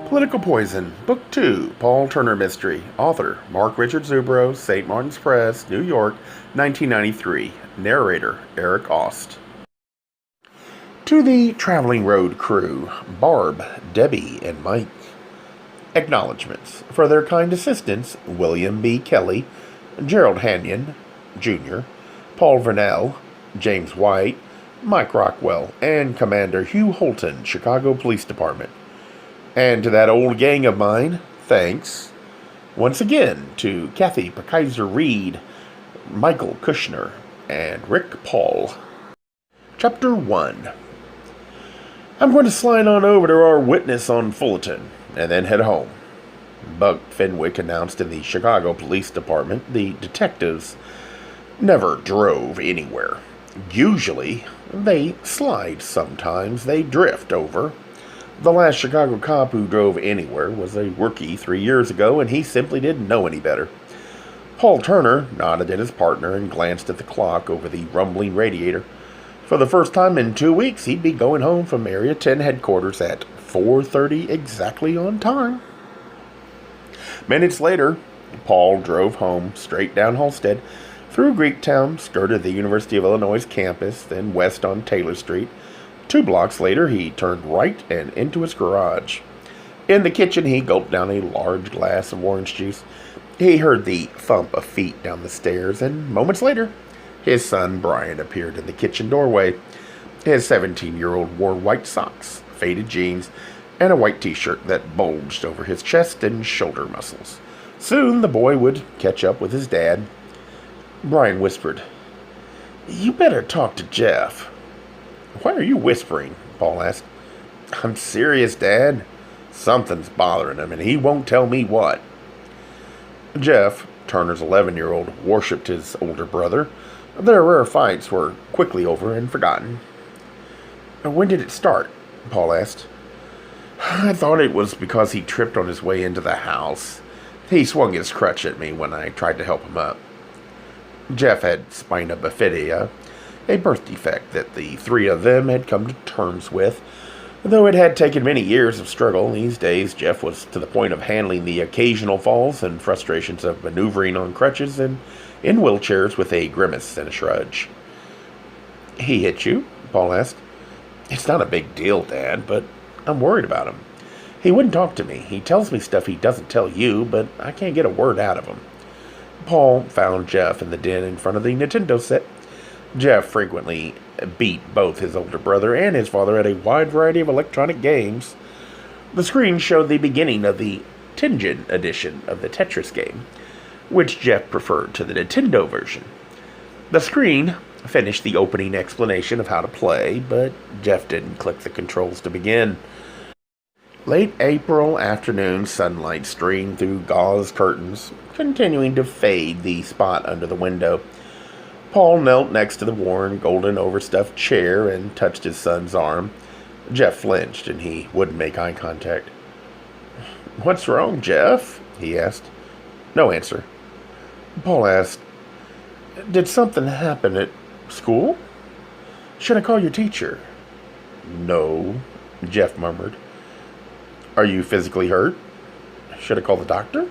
Political Poison, Book 2, Paul Turner Mystery. Author, Mark Richard Zubro, St. Martin's Press, New York, 1993. Narrator, Eric Aust. To the Traveling Road crew, Barb, Debbie, and Mike. Acknowledgements. For their kind assistance, William B. Kelly, Gerald Hanyon, Jr., Paul Vernell, James White, Mike Rockwell, and Commander Hugh Holton, Chicago Police Department. And to that old gang of mine, thanks. Once again to Kathy Pekaiser-Reed, Michael Kushner, and Rick Paul. Chapter 1. I'm going to slide on over to our witness on Fullerton, and then head home. Buck Fenwick announced in the Chicago Police Department the detectives never drove anywhere. Usually, they slide sometimes, they drift over. The last Chicago cop who drove anywhere was a rookie 3 years ago, and he simply didn't know any better. Paul Turner nodded at his partner and glanced at the clock over the rumbling radiator. For the first time in 2 weeks, he'd be going home from Area 10 headquarters at 4:30 exactly on time. Minutes later, Paul drove home straight down Halstead, through Greektown, skirted the University of Illinois campus, then west on Taylor Street. 2 blocks later, he turned right and into his garage. In the kitchen, he gulped down a large glass of orange juice. He heard the thump of feet down the stairs, and moments later, his son Brian appeared in the kitchen doorway. His 17-year-old wore white socks, faded jeans, and a white t-shirt that bulged over his chest and shoulder muscles. Soon, the boy would catch up with his dad. Brian whispered, "You better talk to Jeff." "Why are you whispering?" Paul asked. "I'm serious, Dad. Something's bothering him, and he won't tell me what." Jeff, Turner's 11-year-old, worshipped his older brother. Their rare fights were quickly over and forgotten. "When did it start?" Paul asked. "I thought it was because he tripped on his way into the house. He swung his crutch at me when I tried to help him up." Jeff had spina bifida, a birth defect that the three of them had come to terms with. Though it had taken many years of struggle, these days Jeff was to the point of handling the occasional falls and frustrations of maneuvering on crutches and in wheelchairs with a grimace and a shrug. "He hit you?" Paul asked. "It's not a big deal, Dad, but I'm worried about him. He wouldn't talk to me. He tells me stuff he doesn't tell you, but I can't get a word out of him." Paul found Jeff in the den in front of the Nintendo set. Jeff frequently beat both his older brother and his father at a wide variety of electronic games. The screen showed the beginning of the Tengen edition of the Tetris game, which Jeff preferred to the Nintendo version. The screen finished the opening explanation of how to play, but Jeff didn't click the controls to begin. Late April afternoon sunlight streamed through gauze curtains, continuing to fade the spot under the window. Paul knelt next to the worn, golden overstuffed chair and touched his son's arm. Jeff flinched, and he wouldn't make eye contact. "What's wrong, Jeff?" he asked. No answer. Paul asked, "Did something happen at school? Should I call your teacher?" "No," Jeff murmured. "Are you physically hurt? Should I call the doctor?"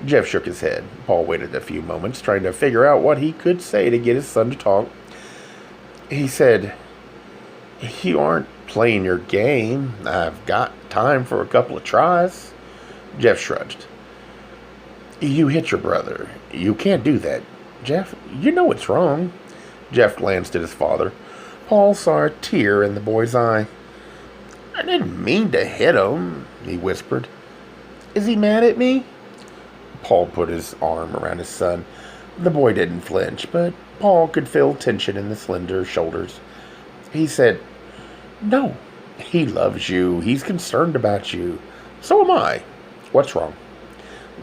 Jeff shook his head. Paul waited a few moments, trying to figure out what he could say to get his son to talk. He said, "You aren't playing your game. I've got time for a couple of tries." Jeff shrugged. "You hit your brother. You can't do that. Jeff, you know it's wrong." Jeff glanced at his father. Paul saw a tear in the boy's eye. "I didn't mean to hit him," he whispered. "Is he mad at me?" Paul put his arm around his son. The boy didn't flinch, but Paul could feel tension in the slender shoulders. He said, "No, he loves you. He's concerned about you. So am I. What's wrong?"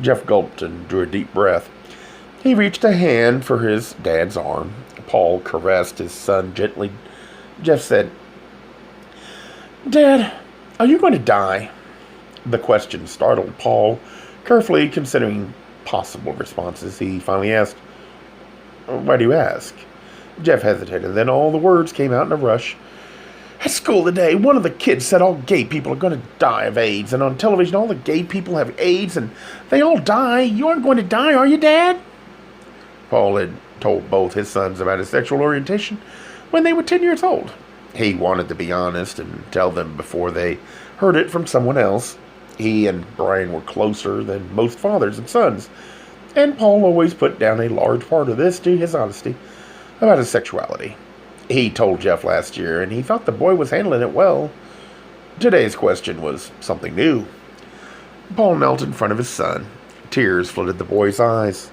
Jeff gulped and drew a deep breath. He reached a hand for his dad's arm. Paul caressed his son gently. Jeff said, "Dad, are you going to die?" The question startled Paul. Carefully considering possible responses, he finally asked, "Why do you ask?" Jeff hesitated, then all the words came out in a rush. At school today, one of the kids said all gay people are going to die of AIDS, and on television all the gay people have AIDS, and they all die. You aren't going to die, are you, Dad? Paul had told both his sons about his sexual orientation when they were 10 years old. He wanted to be honest and tell them before they heard it from someone else. He and Brian were closer than most fathers and sons, and Paul always put down a large part of this to his honesty about his sexuality. He told Jeff last year, and he thought the boy was handling it well. Today's question was something new. Paul knelt in front of his son. Tears flooded the boy's eyes.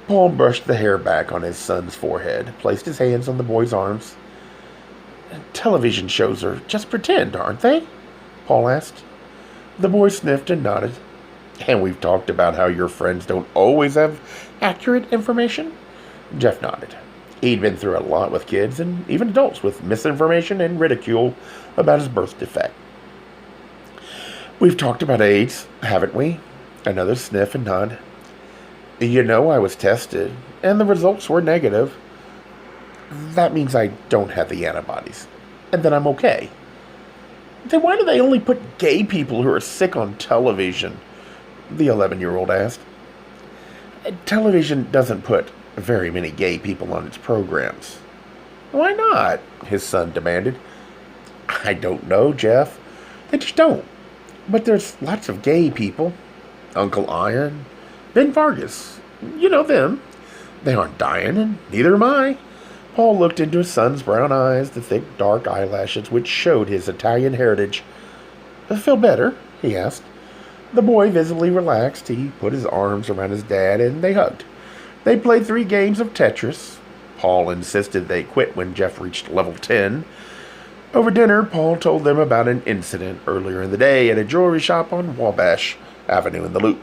Paul brushed the hair back on his son's forehead, placed his hands on the boy's arms. Television shows are just pretend, aren't they? Paul asked. The boy sniffed and nodded. And we've talked about how your friends don't always have accurate information? Jeff nodded. He'd been through a lot with kids and even adults with misinformation and ridicule about his birth defect. We've talked about AIDS, haven't we? Another sniff and nod. You know, I was tested, and the results were negative. That means I don't have the antibodies, and that I'm okay. Then why do they only put gay people who are sick on television? The 11-year-old asked. Television doesn't put very many gay people on its programs. Why not? His son demanded. I don't know, Jeff. They just don't. But there's lots of gay people. Uncle Ian, Ben Vargas. You know them. They aren't dying, and neither am I. Paul looked into his son's brown eyes, the thick, dark eyelashes which showed his Italian heritage. Feel better? He asked. The boy visibly relaxed. He put his arms around his dad, and they hugged. They played 3 games of Tetris. Paul insisted they quit when Jeff reached level 10. Over dinner, Paul told them about an incident earlier in the day at a jewelry shop on Wabash Avenue in the Loop.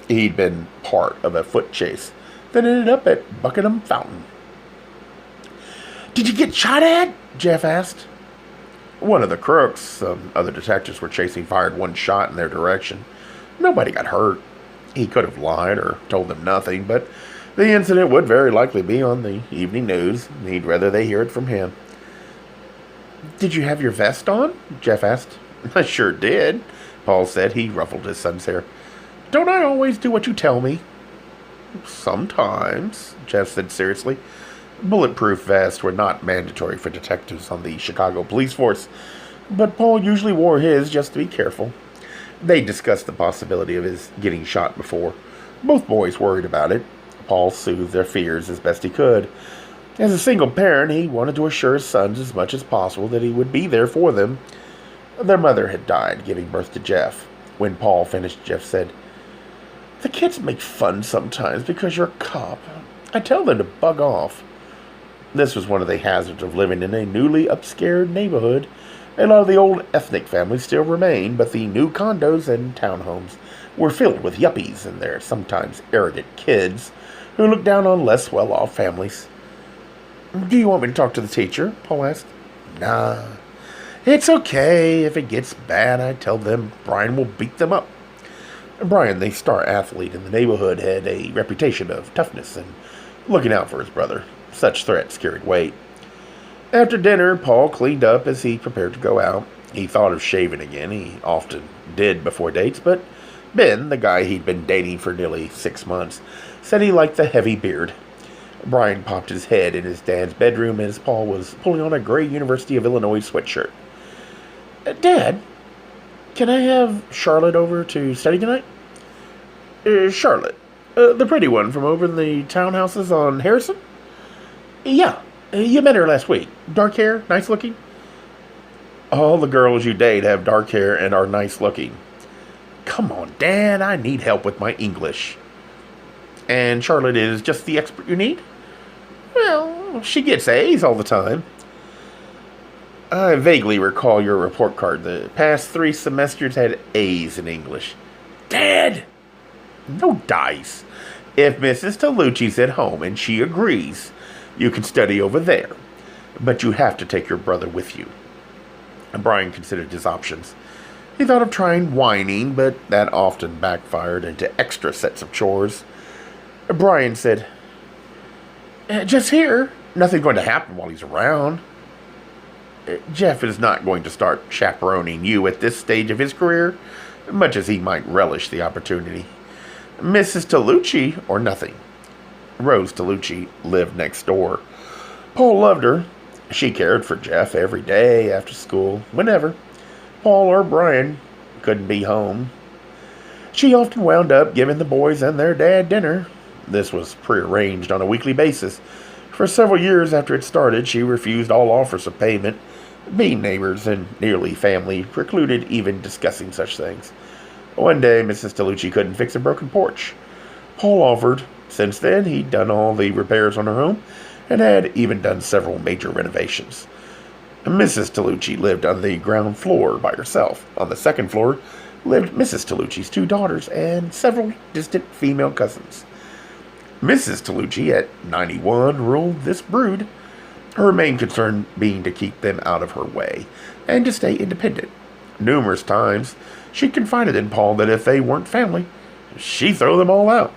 He'd been part of a foot chase that ended up at Buckingham Fountain. Did you get shot at? Jeff asked. One of the crooks some other detectives were chasing fired one shot in their direction. Nobody got hurt. He could have lied or told them nothing, but the incident would very likely be on the evening news. He'd rather they hear it from him. Did you have your vest on? Jeff asked. I sure did, Paul said. He ruffled his son's hair. Don't I always do what you tell me? Sometimes, Jeff said seriously. Bulletproof vests were not mandatory for detectives on the Chicago police force, but Paul usually wore his just to be careful. They discussed the possibility of his getting shot before. Both boys worried about it. Paul soothed their fears as best he could. As a single parent, he wanted to assure his sons as much as possible that he would be there for them. Their mother had died giving birth to Jeff. When Paul finished, Jeff said, The kids make fun sometimes because you're a cop. I tell them to bug off. This was one of the hazards of living in a newly upscared neighborhood. A lot of the old ethnic families still remain, but the new condos and townhomes were filled with yuppies and their sometimes arrogant kids who looked down on less well-off families. Do you want me to talk to the teacher? Paul asked. Nah. It's okay. If it gets bad, I tell them Brian will beat them up. Brian, the star athlete in the neighborhood, had a reputation of toughness and looking out for his brother. Such threats carried weight. After dinner, Paul cleaned up as he prepared to go out. He thought of shaving again. He often did before dates, but Ben, the guy he'd been dating for nearly 6 months, said he liked the heavy beard. Brian popped his head in his dad's bedroom as Paul was pulling on a gray University of Illinois sweatshirt. Dad, can I have Charlotte over to study tonight? Charlotte? The pretty one from over in the townhouses on Harrison? Yeah, you met her last week. Dark hair, nice looking? All the girls you date have dark hair and are nice looking. Come on, Dad, I need help with my English. And Charlotte is just the expert you need? Well, she gets A's all the time. I vaguely recall your report card. The past 3 semesters had A's in English. Dad! No dice. If Mrs. Tolucci's at home and she agrees, you can study over there. But you have to take your brother with you. Brian considered his options. He thought of trying whining, but that often backfired into extra sets of chores. Brian said, Just here. Nothing going to happen while he's around. Jeff is not going to start chaperoning you at this stage of his career, much as he might relish the opportunity. Mrs. Tolucci or nothing. Rose Tolucci lived next door. Paul loved her. She cared for Jeff every day, after school, whenever. Paul or Brian couldn't be home. She often wound up giving the boys and their dad dinner. This was prearranged on a weekly basis. For several years after it started, she refused all offers of payment. Being neighbors and nearly family precluded even discussing such things. One day, Mrs. Tolucci couldn't fix a broken porch. Paul offered. Since then, he'd done all the repairs on her home and had even done several major renovations. Mrs. Tolucci lived on the ground floor by herself. On the second floor lived Mrs. Tolucci's two daughters and several distant female cousins. Mrs. Tolucci, at 91, ruled this brood, her main concern being to keep them out of her way and to stay independent. Numerous times, she confided in Paul that if they weren't family, she'd throw them all out.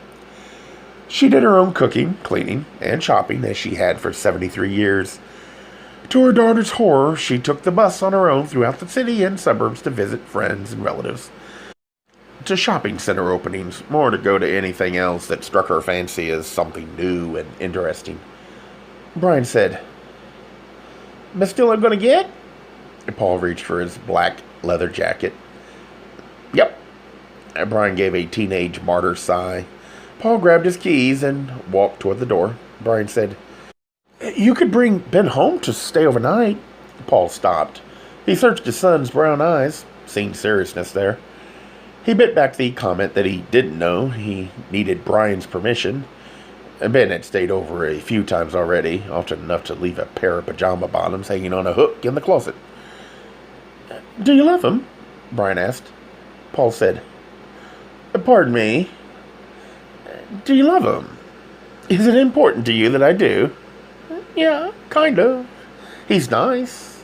She did her own cooking, cleaning, and shopping, as she had for 73 years. To her daughter's horror, she took the bus on her own throughout the city and suburbs to visit friends and relatives. To shopping center openings, or to go to anything else that struck her fancy as something new and interesting. Brian said, "But still I'm going to get?" Paul reached for his black leather jacket. "Yep." Brian gave a teenage martyr sigh. Paul grabbed his keys and walked toward the door. Brian said, "You could bring Ben home to stay overnight." Paul stopped. He searched his son's brown eyes, seeing seriousness there. He bit back the comment that he didn't know he needed Brian's permission. Ben had stayed over a few times already, often enough to leave a pair of pajama bottoms hanging on a hook in the closet. "Do you love him?" Brian asked. Paul said, "Pardon me. Do you love him? Is it important to you that I do?" "Yeah, kind of. He's nice.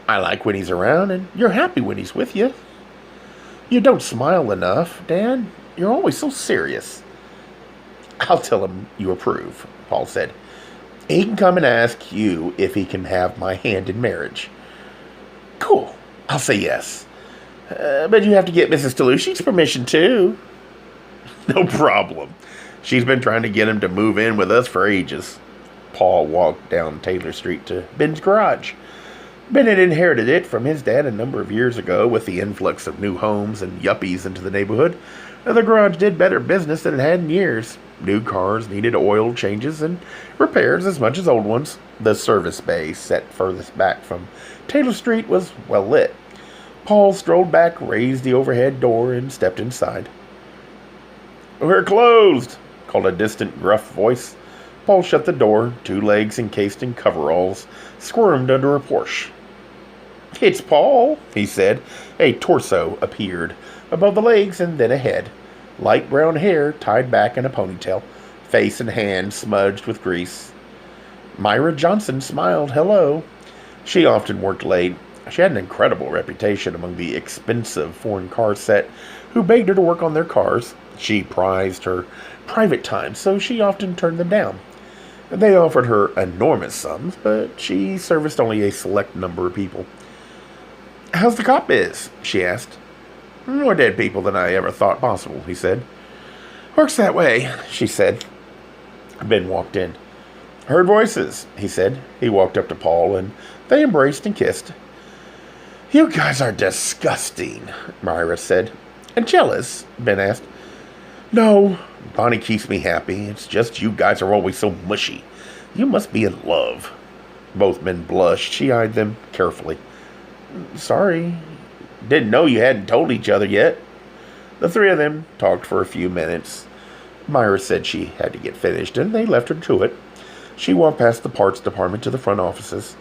I like when he's around, and you're happy when he's with you. You don't smile enough, Dad. You're always so serious." "I'll tell him you approve," Paul said. "He can come and ask you if he can have my hand in marriage." "Cool. I'll say yes. But you have to get Mrs. Tolucci's permission, too." "No problem. She's been trying to get him to move in with us for ages." Paul walked down Taylor Street to Ben's garage. Ben had inherited it from his dad a number of years ago. With the influx of new homes and yuppies into the neighborhood, the garage did better business than it had in years. New cars needed oil changes and repairs as much as old ones. The service bay, set furthest back from Taylor Street, was well lit. Paul strolled back, raised the overhead door, and stepped inside. "We're closed," called a distant, gruff voice. Paul shut the door. Two legs encased in coveralls squirmed under a Porsche. "It's Paul," he said. A torso appeared above the legs and then a head. Light brown hair tied back in a ponytail, face and hands smudged with grease. Myra Johnson smiled hello. She often worked late. She had an incredible reputation among the expensive foreign car set who begged her to work on their cars. She prized her private time, so she often turned them down. They offered her enormous sums, but she serviced only a select number of people. "How's the cop biz?" she asked. "More dead people than I ever thought possible," he said. "Works that way," she said. Ben walked in. "Heard voices," he said. He walked up to Paul, and they embraced and kissed. "You guys are disgusting," Myra said. "And jealous?" Ben asked. "No, Bonnie keeps me happy. It's just you guys are always so mushy. You must be in love." Both men blushed. She eyed them carefully. "Sorry. Didn't know you hadn't told each other yet." The three of them talked for a few minutes. Myra said she had to get finished, and they left her to it. She walked past the parts department to the front offices.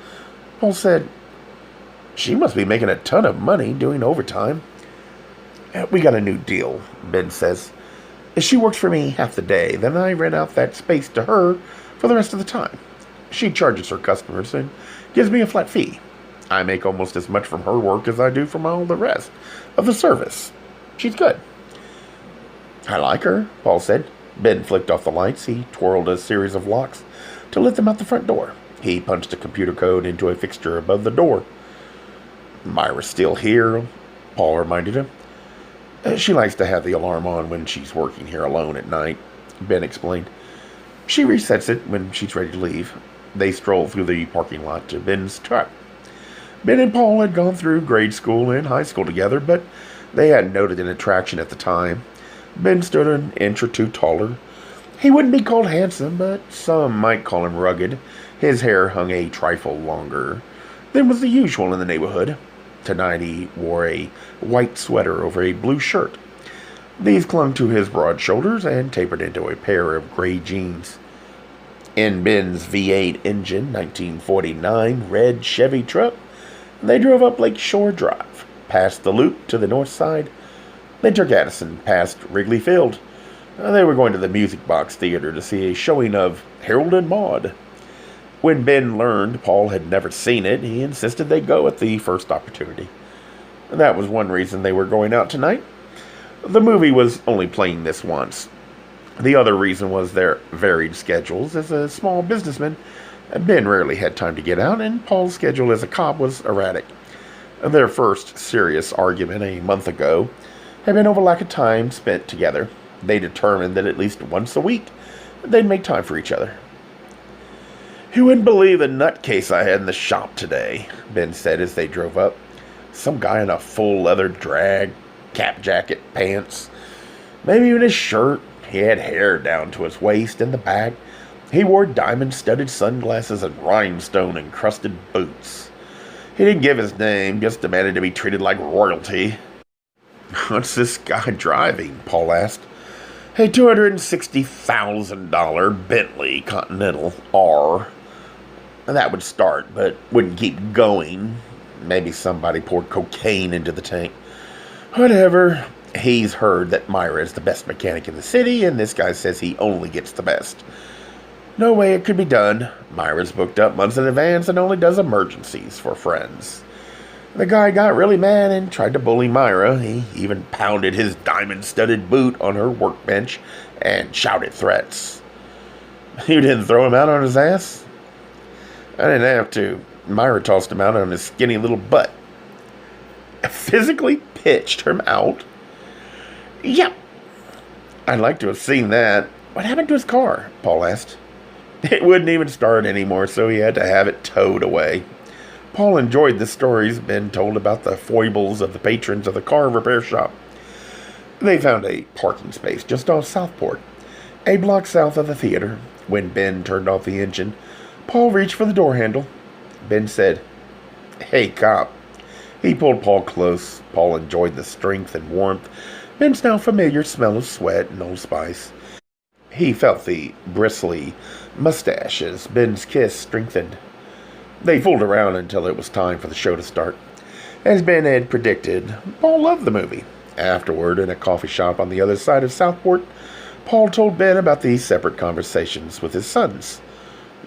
Paul said, "She must be making a ton of money doing overtime." "We got a new deal," Ben says. "She works for me half the day, then I rent out that space to her for the rest of the time. She charges her customers and gives me a flat fee. I make almost as much from her work as I do from all the rest of the service. She's good." "I like her," Paul said. Ben flicked off the lights. He twirled a series of locks to let them out the front door. He punched a computer code into a fixture above the door. Myra's still here, Paul reminded him. She likes to have the alarm on when she's working here alone at night, Ben explained. She resets it when she's ready to leave. They stroll through the parking lot to Ben's truck. Ben and Paul had gone through grade school and high school together, but they hadn't noted an attraction at the time. Ben stood an inch or two taller. He wouldn't be called handsome, but some might call him rugged. His hair hung a trifle longer than was the usual in the neighborhood. Tonight he wore a white sweater over a blue shirt. These clung to his broad shoulders and tapered into a pair of gray jeans. In Ben's V8 engine, 1949 red Chevy truck, they drove up Lake Shore Drive, past the loop to the north side. They took Addison past Wrigley Field. They were going to the Music Box Theater to see a showing of Harold and Maude. When Ben learned Paul had never seen it, he insisted they go at the first opportunity. That was one reason they were going out tonight. The movie was only playing this once. The other reason was their varied schedules. As a small businessman, Ben rarely had time to get out, and Paul's schedule as a cop was erratic. Their first serious argument a month ago had been over lack of time spent together. They determined that at least once a week, they'd make time for each other. "You wouldn't believe the nutcase I had in the shop today," Ben said as they drove up. "Some guy in a full leather drag, cap jacket, pants, maybe even his shirt. He had hair down to his waist in the back. He wore diamond-studded sunglasses and rhinestone-encrusted boots. He didn't give his name, just demanded to be treated like royalty." "What's this guy driving?" Paul asked. "A $260,000 Bentley Continental R. That would start, but wouldn't keep going. Maybe somebody poured cocaine into the tank. Whatever. He's heard that Myra is the best mechanic in the city, and this guy says he only gets the best. No way it could be done. Myra's booked up months in advance and only does emergencies for friends." The guy got really mad and tried to bully Myra. He even pounded his diamond-studded boot on her workbench and shouted threats. "You didn't throw him out on his ass?" "I didn't have to. Myra tossed him out on his skinny little butt." "Physically pitched him out?" "Yep." "I'd like to have seen that. What happened to his car?" Paul asked. "It wouldn't even start anymore, so he had to have it towed away." Paul enjoyed the stories Ben told about the foibles of the patrons of the car repair shop. They found a parking space just off Southport, a block south of the theater. When Ben turned off the engine, Paul reached for the door handle. Ben said, "Hey, cop." He pulled Paul close. Paul enjoyed the strength and warmth, Ben's now familiar smell of sweat and Old Spice. He felt the bristly mustache as Ben's kiss strengthened. They fooled around until it was time for the show to start. As Ben had predicted, Paul loved the movie. Afterward, in a coffee shop on the other side of Southport, Paul told Ben about these separate conversations with his sons.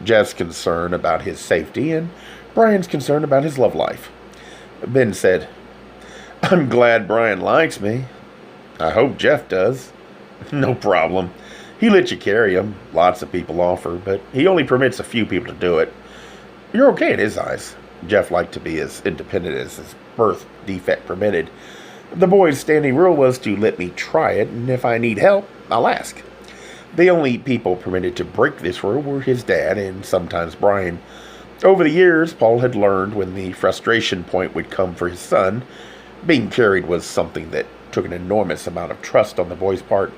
Jeff's concern about his safety and Brian's concern about his love life. Ben said, "I'm glad Brian likes me. I hope Jeff does." "No problem. He lets you carry him. Lots of people offer, but he only permits a few people to do it. You're okay in his eyes." Jeff liked to be as independent as his birth defect permitted. The boy's standing rule was to let me try it, and if I need help, I'll ask. The only people permitted to break this rule were his dad and sometimes Brian. Over the years, Paul had learned when the frustration point would come for his son. Being carried was something that took an enormous amount of trust on the boy's part,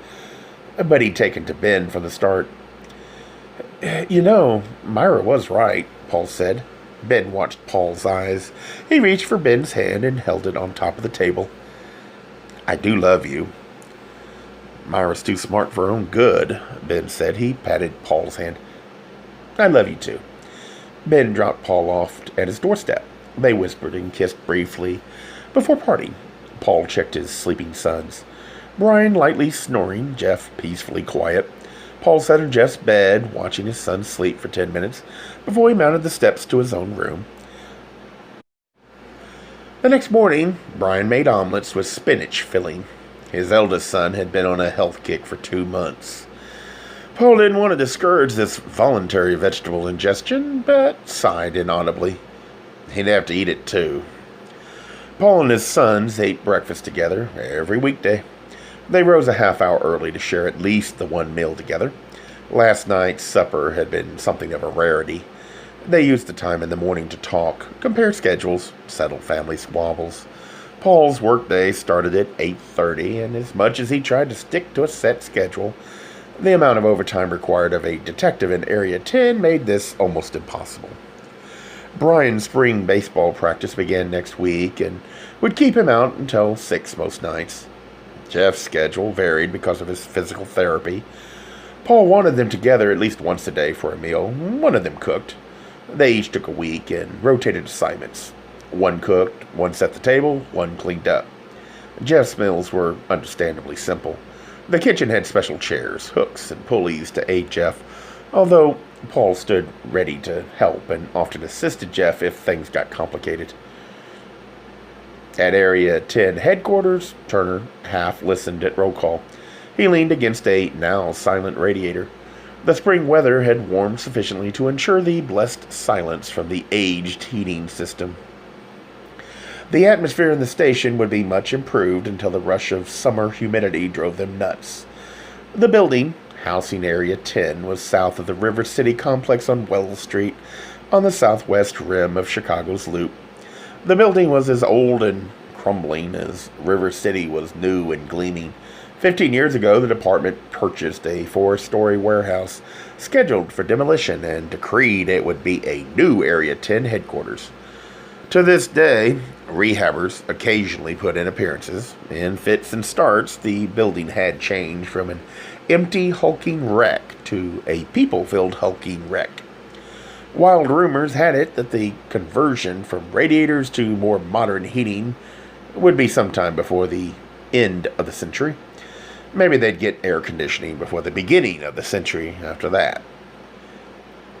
but he'd taken to Ben from the start. "You know, Myra was right," Paul said. Ben watched Paul's eyes. He reached for Ben's hand and held it on top of the table. "I do love you." "Myra's too smart for her own good," Ben said. He patted Paul's hand. "I love you too." Ben dropped Paul off at his doorstep. They whispered and kissed briefly before parting. Paul checked his sleeping sons. Brian lightly snoring, Jeff peacefully quiet. Paul sat in Jeff's bed, watching his son sleep for 10 minutes before he mounted the steps to his own room. The next morning, Brian made omelets with spinach filling. His eldest son had been on a health kick for 2 months. Paul didn't want to discourage this voluntary vegetable ingestion, but sighed inaudibly. He'd have to eat it too. Paul and his sons ate breakfast together every weekday. They rose a half hour early to share at least the one meal together. Last night's supper had been something of a rarity. They used the time in the morning to talk, compare schedules, settle family squabbles. Paul's workday started at 8:30, and as much as he tried to stick to a set schedule, the amount of overtime required of a detective in Area 10 made this almost impossible. Brian's spring baseball practice began next week and would keep him out until 6 most nights. Jeff's schedule varied because of his physical therapy. Paul wanted them together at least once a day for a meal. One of them cooked. They each took a week and rotated assignments. One cooked, one set the table, one cleaned up. Jeff's meals were understandably simple. The kitchen had special chairs, hooks, and pulleys to aid Jeff, although Paul stood ready to help and often assisted Jeff if things got complicated. At Area 10 headquarters, Turner half listened at roll call. He leaned against a now silent radiator. The spring weather had warmed sufficiently to ensure the blessed silence from the aged heating system. The atmosphere in the station would be much improved until the rush of summer humidity drove them nuts. The building, housing Area 10, was south of the River City complex on Wells Street, on the southwest rim of Chicago's Loop. The building was as old and crumbling as River City was new and gleaming. 15 years ago, the department purchased a 4-story warehouse scheduled for demolition and decreed it would be a new Area 10 headquarters. To this day, rehabbers occasionally put in appearances. In fits and starts, the building had changed from an empty, hulking wreck to a people-filled hulking wreck. Wild rumors had it that the conversion from radiators to more modern heating would be sometime before the end of the century. Maybe they'd get air conditioning before the beginning of the century after that.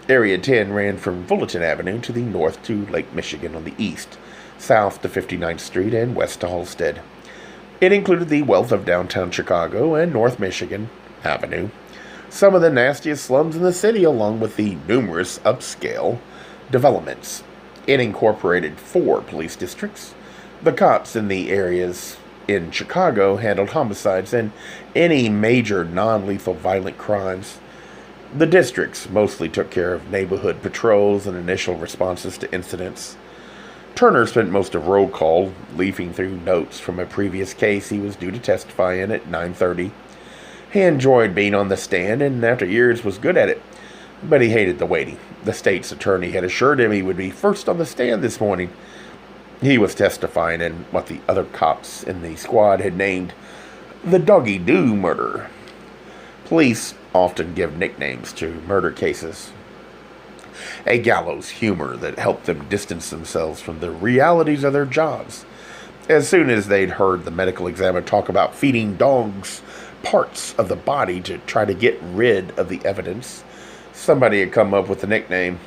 Area 10 ran from Fullerton Avenue to the north to Lake Michigan on the east, south to 59th Street, and west to Halstead. It included the wealth of downtown Chicago and North Michigan Avenue, some of the nastiest slums in the city, along with the numerous upscale developments. It incorporated 4 police districts. The cops in the areas in Chicago handled homicides and any major non-lethal violent crimes. The districts mostly took care of neighborhood patrols and initial responses to incidents. Turner spent most of roll call leafing through notes from a previous case he was due to testify in at 9:30. He enjoyed being on the stand and after years was good at it, but he hated the waiting. The state's attorney had assured him he would be first on the stand this morning. He was testifying in what the other cops in the squad had named the Doggy Doo murder. Police often give nicknames to murder cases, a gallows humor that helped them distance themselves from the realities of their jobs. As soon as they'd heard the medical examiner talk about feeding dogs parts of the body to try to get rid of the evidence, somebody had come up with the nickname.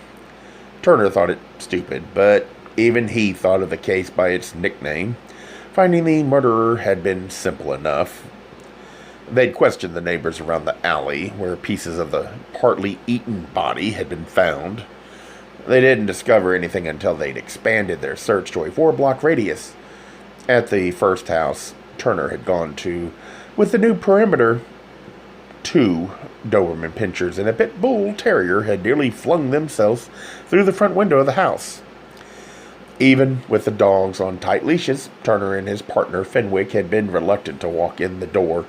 Turner thought it stupid, but even he thought of the case by its nickname, finding the murderer had been simple enough. They'd questioned the neighbors around the alley where pieces of the partly eaten body had been found. They didn't discover anything until they'd expanded their search to a 4-block radius. At the first house Turner had gone to, with the new perimeter, 2 Doberman pinchers and a pit bull terrier had nearly flung themselves through the front window of the house. Even with the dogs on tight leashes, Turner and his partner Fenwick had been reluctant to walk in the door.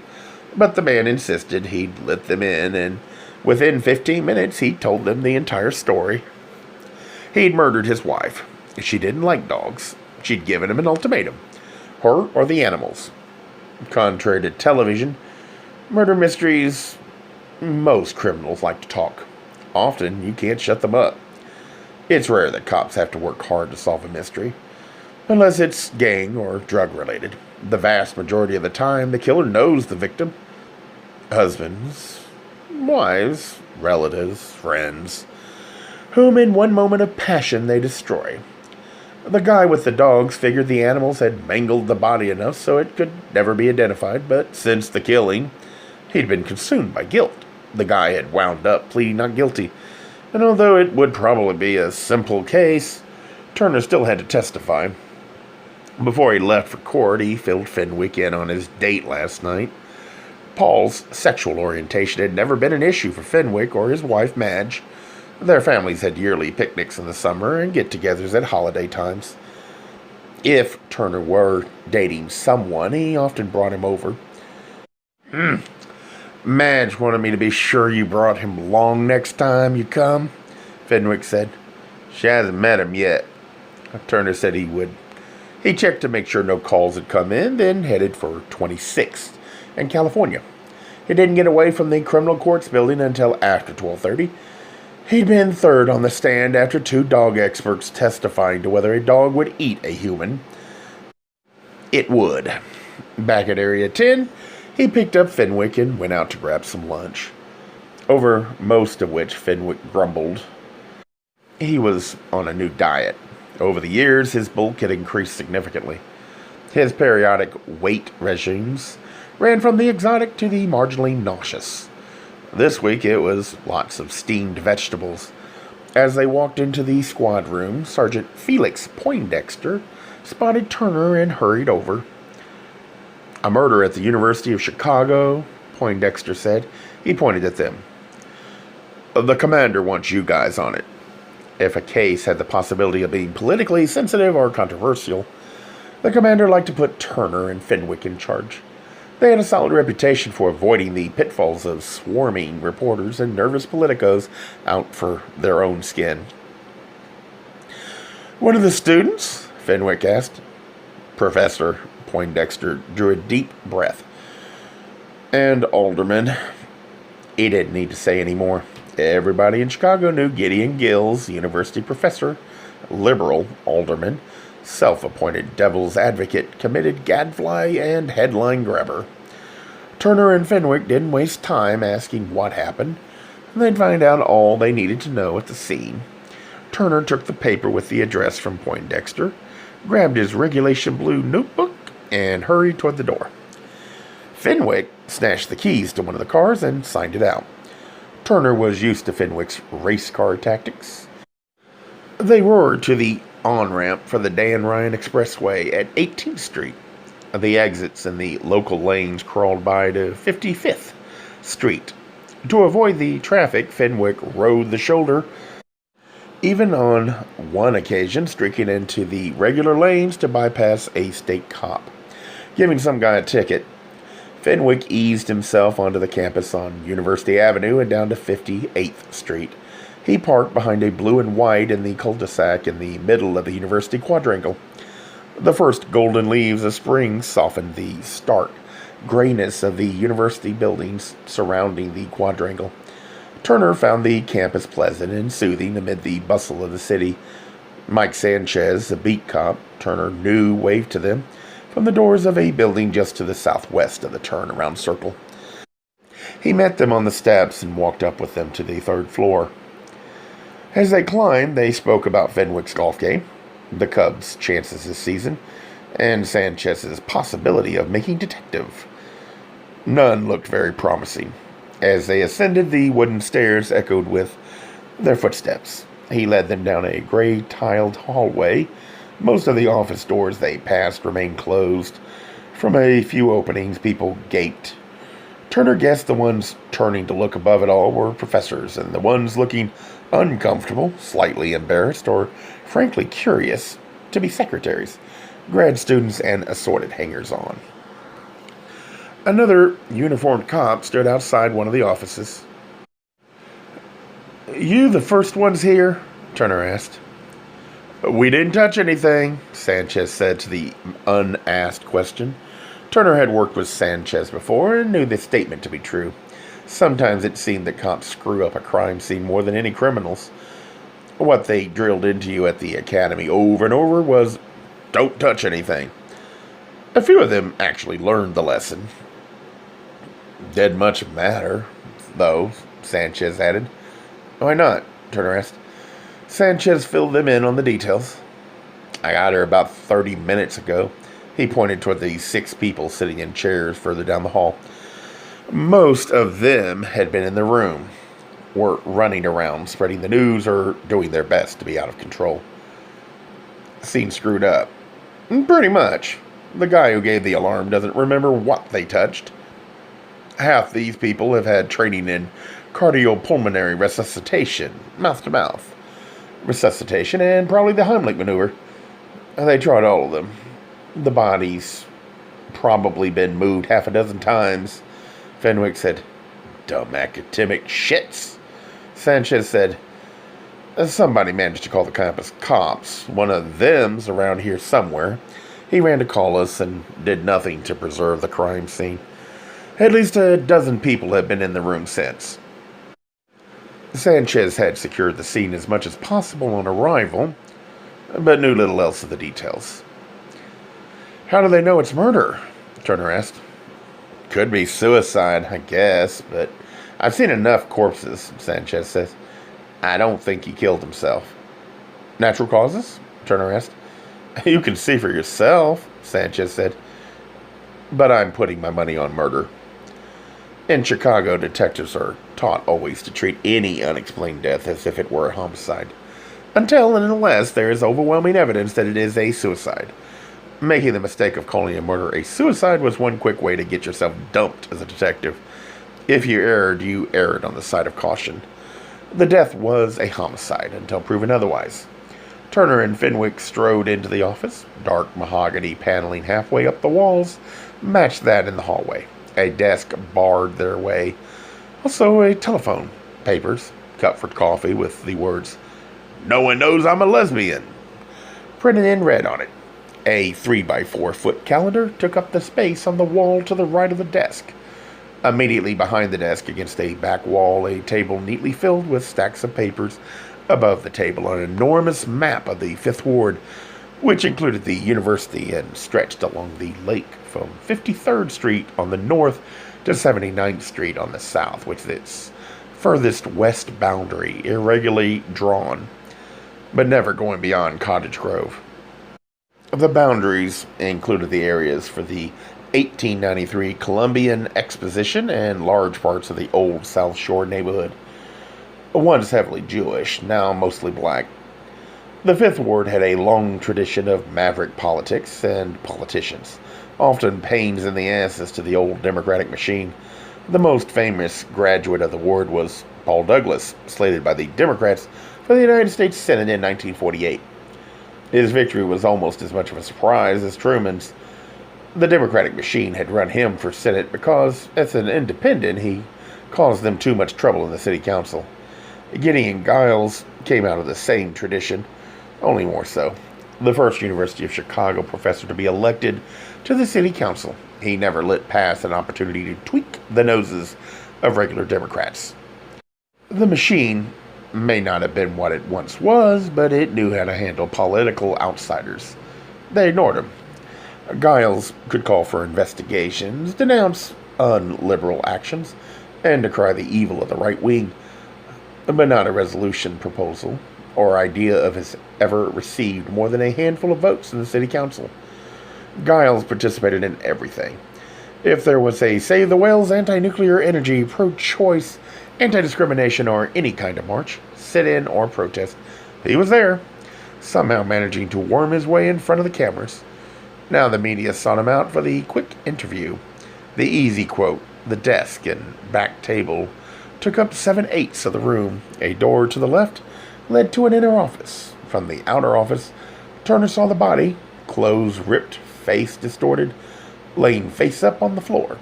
But the man insisted he'd let them in, and within 15 minutes he told them the entire story. He'd murdered his wife. She didn't like dogs. She'd given him an ultimatum: her or the animals. Contrary to television, murder mysteries, most criminals like to talk. Often you can't shut them up. It's rare that cops have to work hard to solve a mystery, unless it's gang or drug related. The vast majority of the time, the killer knows the victim. Husbands, wives, relatives, friends, whom in one moment of passion they destroy. The guy with the dogs figured the animals had mangled the body enough so it could never be identified, but since the killing, he'd been consumed by guilt. The guy had wound up pleading not guilty, and although it would probably be a simple case, Turner still had to testify. Before he left for court, he filled Fenwick in on his date last night. Paul's sexual orientation had never been an issue for Fenwick or his wife, Madge. Their families had yearly picnics in the summer and get-togethers at holiday times. If Turner were dating someone, he often brought him over. Madge wanted me to be sure you brought him along next time you come, Fenwick said. She hasn't met him yet. Turner said he would. He checked to make sure no calls had come in, then headed for 26th in California. He didn't get away from the criminal courts building until after 12:30. He'd been third on the stand after 2 dog experts testifying to whether a dog would eat a human. It would. Back at Area 10, he picked up Fenwick and went out to grab some lunch, over most of which Fenwick grumbled. He was on a new diet. Over the years, his bulk had increased significantly. His periodic weight regimes ran from the exotic to the marginally nauseous. This week, it was lots of steamed vegetables. As they walked into the squad room, Sergeant Felix Poindexter spotted Turner and hurried over. A murder at the University of Chicago, Poindexter said. He pointed at them. The commander wants you guys on it. If a case had the possibility of being politically sensitive or controversial, the commander liked to put Turner and Fenwick in charge. They had a solid reputation for avoiding the pitfalls of swarming reporters and nervous politicos out for their own skin. One of the students? Fenwick asked. Professor Poindexter drew a deep breath. And Alderman. He didn't need to say any more. Everybody in Chicago knew Gideon Giles, university professor, liberal alderman, self-appointed devil's advocate, committed gadfly, and headline grabber. Turner and Fenwick didn't waste time asking what happened. They'd find out all they needed to know at the scene. Turner took the paper with the address from Poindexter, grabbed his regulation blue notebook, and hurried toward the door. Fenwick snatched the keys to one of the cars and signed it out. Turner was used to Fenwick's race car tactics. They roared to the on-ramp for the Dan Ryan Expressway at 18th Street. The exits in the local lanes crawled by to 55th Street. To avoid the traffic, Fenwick rode the shoulder, even on one occasion streaking into the regular lanes to bypass a state cop, giving some guy a ticket. Fenwick eased himself onto the campus on University Avenue and down to 58th Street. He parked behind a blue and white in the cul-de-sac in the middle of the University Quadrangle. The first golden leaves of spring softened the stark grayness of the university buildings surrounding the quadrangle. Turner found the campus pleasant and soothing amid the bustle of the city. Mike Sanchez, a beat cop Turner knew, waved to them from the doors of a building just to the southwest of the turnaround circle. He met them on the steps and walked up with them to the 3rd floor. As they climbed, they spoke about Fenwick's golf game, the Cubs' chances this season, and Sanchez's possibility of making detective. None looked very promising. As they ascended, the wooden stairs echoed with their footsteps. He led them down a gray tiled hallway. Most of the office doors they passed remained closed. From a few openings, people gaped. Turner guessed the ones turning to look above it all were professors, and the ones looking uncomfortable, slightly embarrassed, or frankly curious to be secretaries, grad students, and assorted hangers-on. Another uniformed cop stood outside one of the offices. "You the first ones here?" Turner asked. "We didn't touch anything," Sanchez said to the unasked question. Turner had worked with Sanchez before and knew this statement to be true. Sometimes it seemed that cops screw up a crime scene more than any criminals. What they drilled into you at the academy over and over was, don't touch anything. A few of them actually learned the lesson. Didn't much matter, though, Sanchez added. Why not? Turner asked. Sanchez filled them in on the details. I got here about 30 minutes ago. He pointed toward the 6 people sitting in chairs further down the hall. Most of them had been in the room, were running around, spreading the news, or doing their best to be out of control. Scene screwed up. Pretty much. The guy who gave the alarm doesn't remember what they touched. Half these people have had training in cardiopulmonary resuscitation, mouth to mouth resuscitation, and probably the Heimlich maneuver. They tried all of them. The body's probably been moved half a dozen times. Fenwick said, "Dumb academic shits." Sanchez said, "Somebody managed to call the campus cops. One of them's around here somewhere. He ran to call us and did nothing to preserve the crime scene. At least a dozen people have been in the room since." Sanchez had secured the scene as much as possible on arrival, but knew little else of the details. "How do they know it's murder?" Turner asked. "Could be suicide, I guess, but I've seen enough corpses," Sanchez says. "I don't think he killed himself." "Natural causes?" Turner asked. "You can see for yourself," Sanchez said. "But I'm putting my money on murder." In Chicago, detectives are taught always to treat any unexplained death as if it were a homicide, until and unless there is overwhelming evidence that it is a suicide. Making the mistake of calling a murder a suicide was one quick way to get yourself dumped as a detective. If you erred on the side of caution. The death was a homicide until proven otherwise. Turner and Fenwick strode into the office. Dark mahogany paneling halfway up the walls matched that in the hallway. A desk barred their way. Also a telephone, papers, cup for coffee with the words, "No one knows I'm a lesbian," printed in red on it. A 3x4-foot calendar took up the space on the wall to the right of the desk. Immediately behind the desk, against a back wall, a table neatly filled with stacks of papers. Above the table, an enormous map of the Fifth Ward, which included the university and stretched along the lake from 53rd Street on the north to 79th Street on the south, with its furthest west boundary irregularly drawn, but never going beyond Cottage Grove. The boundaries included the areas for the 1893 Columbian Exposition and large parts of the old South Shore neighborhood. Once heavily Jewish, now mostly black. The Fifth Ward had a long tradition of maverick politics and politicians, often pains in the asses to the old Democratic machine. The most famous graduate of the ward was Paul Douglas, slated by the Democrats for the United States Senate in 1948. His victory was almost as much of a surprise as Truman's. The Democratic machine had run him for Senate because, as an independent, he caused them too much trouble in the city council. Gideon Giles came out of the same tradition, only more so. The first University of Chicago professor to be elected to the city council. He never let pass an opportunity to tweak the noses of regular Democrats. The machine may not have been what it once was, but it knew how to handle political outsiders. They ignored him. Giles could call for investigations, denounce unliberal actions, and decry the evil of the right wing, but not a resolution proposal or idea of his ever received more than a handful of votes in the city council. Giles participated in everything. If there was a Save the Whales, anti-nuclear energy, pro-choice, anti-discrimination, or any kind of march, sit-in, or protest, he was there, somehow managing to worm his way in front of the cameras. Now the media sought him out for the quick interview. The easy quote, the desk and back table took up 7/8 of the room. A door to the left led to an inner office. From the outer office, Turner saw the body, clothes ripped, face distorted, laying face up on the floor,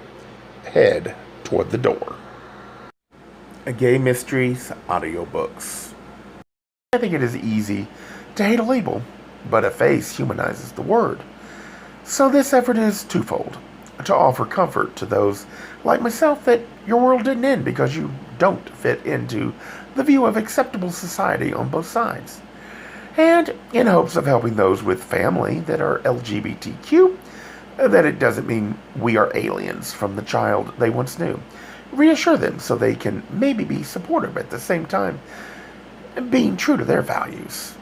head toward the door. Gay Mysteries audiobooks. I think it is easy to hate a label, but a face humanizes the word. So this effort is twofold. To offer comfort to those like myself that your world didn't end because you don't fit into the view of acceptable society on both sides. And in hopes of helping those with family that are LGBTQ, that it doesn't mean we are aliens from the child they once knew. Reassure them so they can maybe be supportive at the same time, being true to their values.